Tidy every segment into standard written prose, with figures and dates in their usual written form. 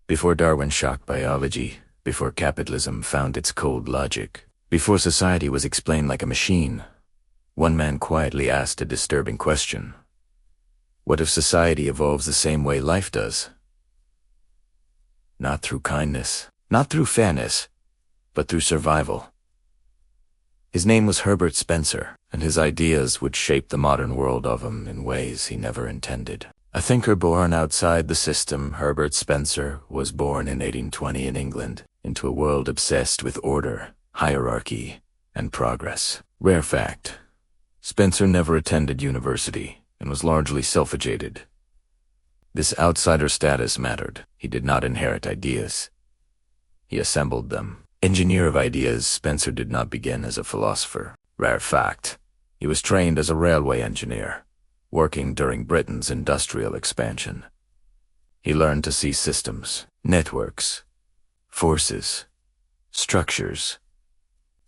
Before Darwin shocked biology, before capitalism found its cold logic, before society was explained like a machine, one man quietly asked a disturbing question. What if society evolves the same way life does? Not through kindness, not through fairness, but through survival. His name was Herbert Spencer, and his ideas would shape the modern world of him in ways he never intended. A thinker born outside the system, Herbert Spencer was born in 1820 in England into a world obsessed with order, hierarchy, and progress. Rare fact: Spencer never attended university and was largely self-educated. This outsider status mattered. He did not inherit ideas. He assembled them. Engineer of ideas, Spencer did not begin as a philosopher. Rare fact: he was trained as a railway engineer, working during Britain's industrial expansion. He learned to see systems, networks, forces, structures.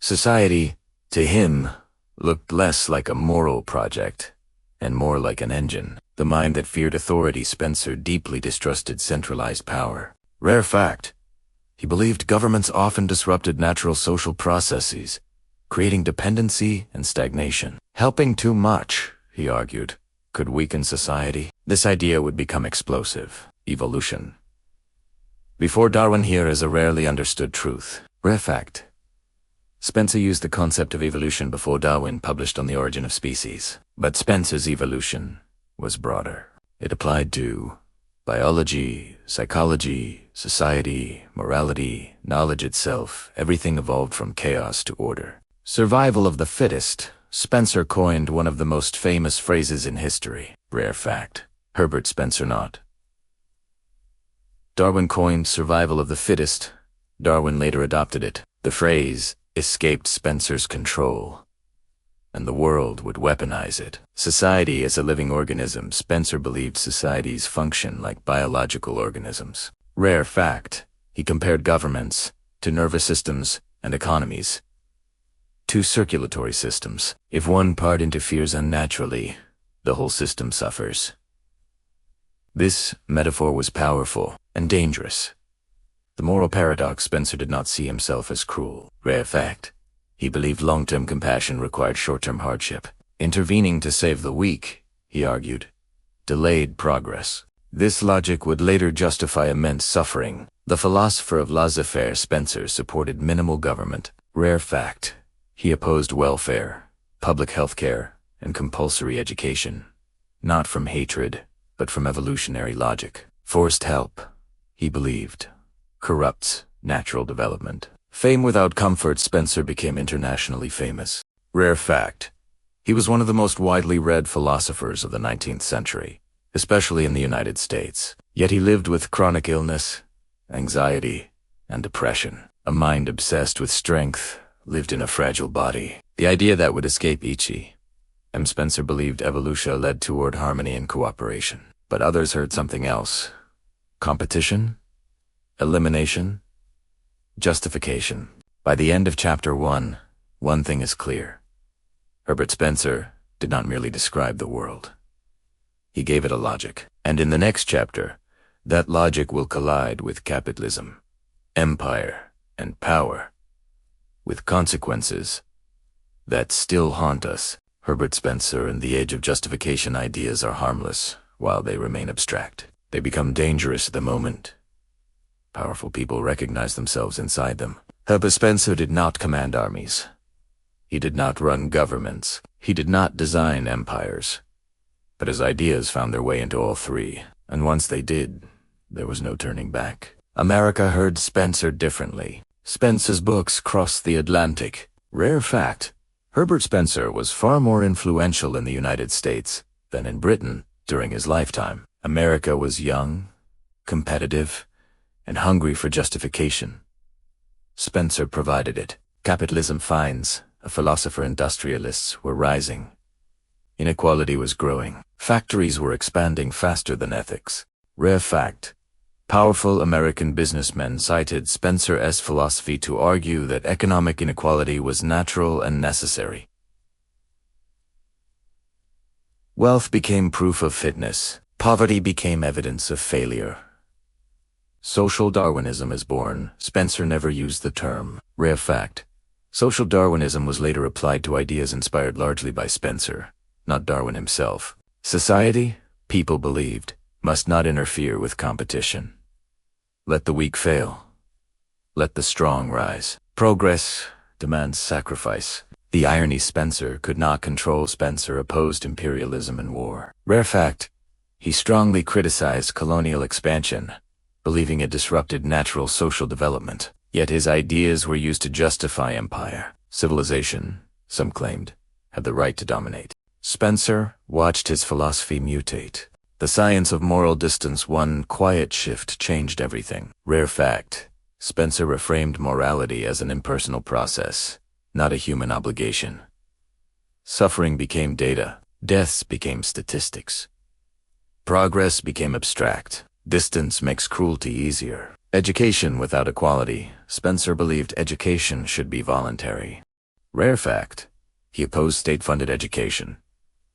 Society, to him, looked less like a moral project and more like an engine. The mind that feared authority, Spencer deeply distrusted centralized power. Rare fact: he believed governments often disrupted natural social processes, creating dependency and stagnation. Helping too much, he argued, could weaken society. This idea would become explosive: evolution. Before Darwin, here is a rarely understood truth. Rare fact: Spencer used the concept of evolution before Darwin published On the Origin of Species. But Spencer's evolution was broader. It applied to biology, psychology, society, morality, knowledge itself. Everything evolved from chaos to order. Survival of the fittest. Spencer coined one of the most famous phrases in history. Rare fact: Herbert Spencer not. Darwin coined survival of the fittest. Darwin later adopted it. The phrase escaped Spencer's control, and the world would weaponize it. Society as a living organism. Spencer believed societies function like biological organisms. Rare fact: he compared governments to nervous systems and economies, two circulatory systems. If one part interferes unnaturally, the whole system suffers. This metaphor was powerful and dangerous. The moral paradox: Spencer did not see himself as cruel. Rare fact: he believed long-term compassion required short-term hardship. Intervening to save the weak, he argued, delayed progress. This logic would later justify immense suffering. The philosopher of laissez-faire, Spencer supported minimal government. Rare fact: he opposed welfare, public health care, and compulsory education, not from hatred, but from evolutionary logic. Forced help, he believed, corrupts natural development. Fame without comfort. Spencer became internationally famous. Rare fact: he was one of the most widely read philosophers of the 19th century, especially in the United States. Yet he lived with chronic illness, anxiety, and depression. A mind obsessed with strength lived in a fragile body. The idea that would escape Spencer believed evolution led toward harmony and cooperation. But others heard something else: competition, elimination, justification. By the end of chapter 1, one thing is clear: Herbert Spencer did not merely describe the world. He gave it a logic. And in the next chapter, that logic will collide with capitalism, empire, and power, with consequences that still haunt us. Herbert Spencer and the age of justification. Ideas are harmless while they remain abstract. They become dangerous the moment powerful people recognize themselves inside them. Herbert Spencer did not command armies. He did not run governments. He did not design empires. But his ideas found their way into all three, and once they did, there was no turning back. America heard Spencer differently. Spencer's books crossed the Atlantic. Rare fact: Herbert Spencer was far more influential in the United States than in Britain during his lifetime. America was young, competitive, and hungry for justification. Spencer provided it. Capitalism finds a philosopher. Industrialists were rising. Inequality was growing. Factories were expanding faster than ethics. Rare fact: powerful American businessmen cited Spencer's philosophy to argue that economic inequality was natural and necessary. Wealth became proof of fitness. Poverty became evidence of failure. Social Darwinism is born. Spencer never used the term. Rare fact. Social Darwinism was later applied to ideas inspired largely by Spencer, not Darwin himself. Society, people believed, must not interfere with competition. Let the weak fail. Let the strong rise. Progress demands sacrifice. The irony: Spencer could not control. Spencer opposed imperialism and war. Rare fact. He strongly criticized colonial expansion, believing it disrupted natural social development. Yet his ideas were used to justify empire. Civilization, some claimed, had the right to dominate. Spencer watched his philosophy mutate. The science of moral distance. One quiet shift changed everything. Rare fact. Spencer reframed morality as an impersonal process, not a human obligation. Suffering became data. Deaths became statistics. Progress became abstract. Distance makes cruelty easier. Education without equality. Spencer believed education should be voluntary. Rare fact. He opposed state-funded education,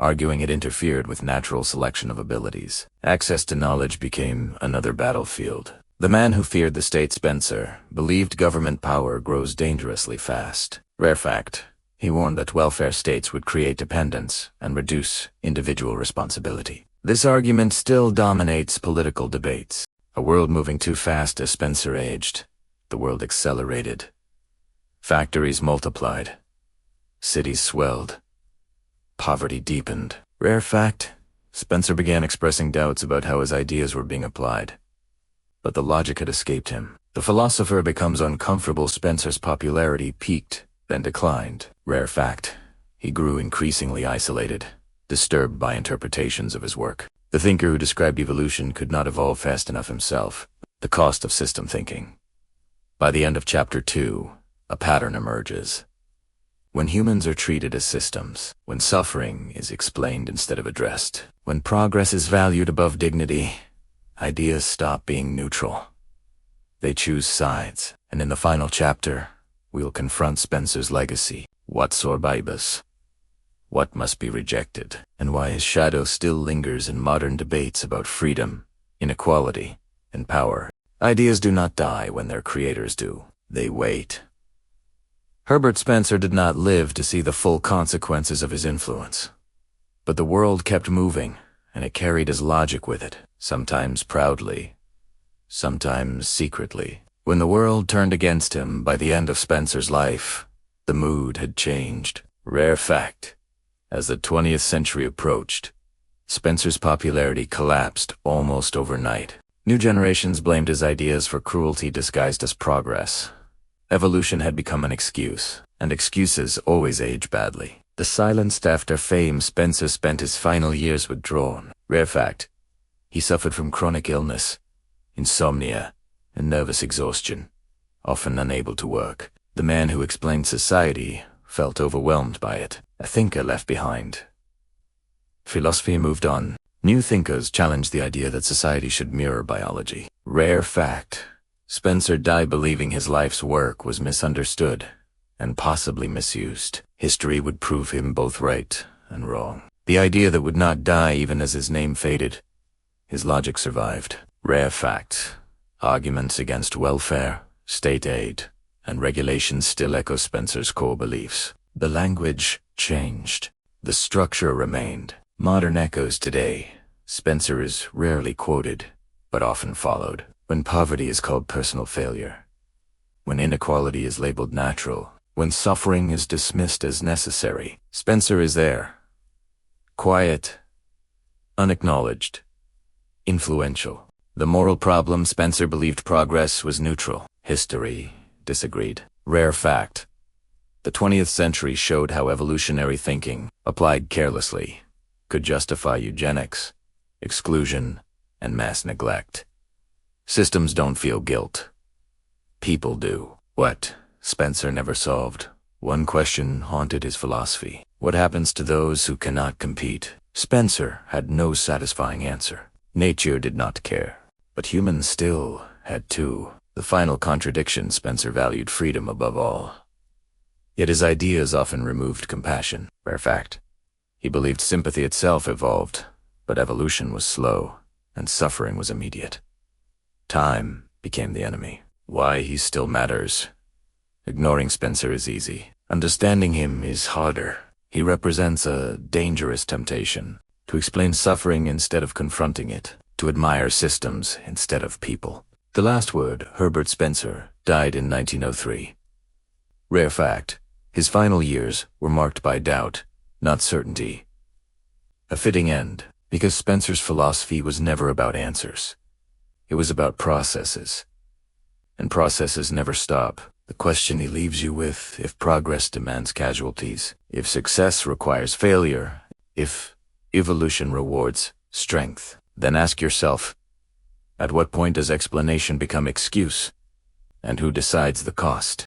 arguing it interfered with natural selection of abilities. Access to knowledge became another battlefield. The man who feared the state. Spencer believed government power grows dangerously fast. Rare fact. He warned that welfare states would create dependence and reduce individual responsibility. This argument still dominates political debates. A world moving too fast. As Spencer aged, the world accelerated. Factories multiplied. Cities swelled. Poverty deepened. Rare fact. Spencer began expressing doubts about how his ideas were being applied. But the logic had escaped him. The philosopher becomes uncomfortable. Spencer's popularity peaked, then declined. Rare fact. He grew increasingly isolated, disturbed by interpretations of his work. The thinker who described evolution could not evolve fast enough himself. The cost of system thinking. By the end of chapter 2, a pattern emerges. When humans are treated as systems, when suffering is explained instead of addressed, when progress is valued above dignity, ideas stop being neutral. They choose sides, and in the final chapter, we'll confront Spencer's legacy. What sorbibus? What must be rejected, and why his shadow still lingers in modern debates about freedom, inequality, and power. Ideas do not die when their creators do. They wait. Herbert Spencer did not live to see the full consequences of his influence. But the world kept moving, and it carried his logic with it, sometimes proudly, sometimes secretly. When the world turned against him by the end of Spencer's life, the mood had changed. Rare fact. As the 20th century approached, Spencer's popularity collapsed almost overnight. New generations blamed his ideas for cruelty disguised as progress. Evolution had become an excuse, and excuses always age badly. The silenced after fame. Spencer spent his final years withdrawn. Rare fact. He suffered from chronic illness, insomnia, and nervous exhaustion, often unable to work. The man who explained society felt overwhelmed by it. A thinker left behind. Philosophy moved on. New thinkers challenged the idea that society should mirror biology. Rare fact. Spencer died believing his life's work was misunderstood and possibly misused. History would prove him both right and wrong. The idea that would not die even as his name faded. His logic survived. Rare fact. Arguments against welfare, state aid, and regulations still echo Spencer's core beliefs. The language changed. The structure remained. Modern echoes today. Spencer is rarely quoted, but often followed. When poverty is called personal failure. When inequality is labeled natural. When suffering is dismissed as necessary. Spencer is there. Quiet. Unacknowledged. Influential. The moral problem. Spencer believed progress was neutral. History disagreed. Rare fact. The 20th century showed how evolutionary thinking, applied carelessly, could justify eugenics, exclusion, and mass neglect. Systems don't feel guilt. People do. What Spencer never solved. One question haunted his philosophy. What happens to those who cannot compete? Spencer had no satisfying answer. Nature did not care. But humans still had to. The final contradiction. Spencer valued freedom above all. Yet his ideas often removed compassion. Rare fact. He believed sympathy itself evolved, but evolution was slow, and suffering was immediate. Time became the enemy. Why he still matters. Ignoring Spencer is easy. Understanding him is harder. He represents a dangerous temptation to explain suffering instead of confronting it, to admire systems instead of people. The last word, Herbert Spencer, died in 1903. Rare fact, his final years were marked by doubt, not certainty. A fitting end, because Spencer's philosophy was never about answers. It was about processes. And processes never stop. The question he leaves you with, if progress demands casualties, if success requires failure, if evolution rewards strength, then ask yourself, at what point does explanation become excuse? And who decides the cost?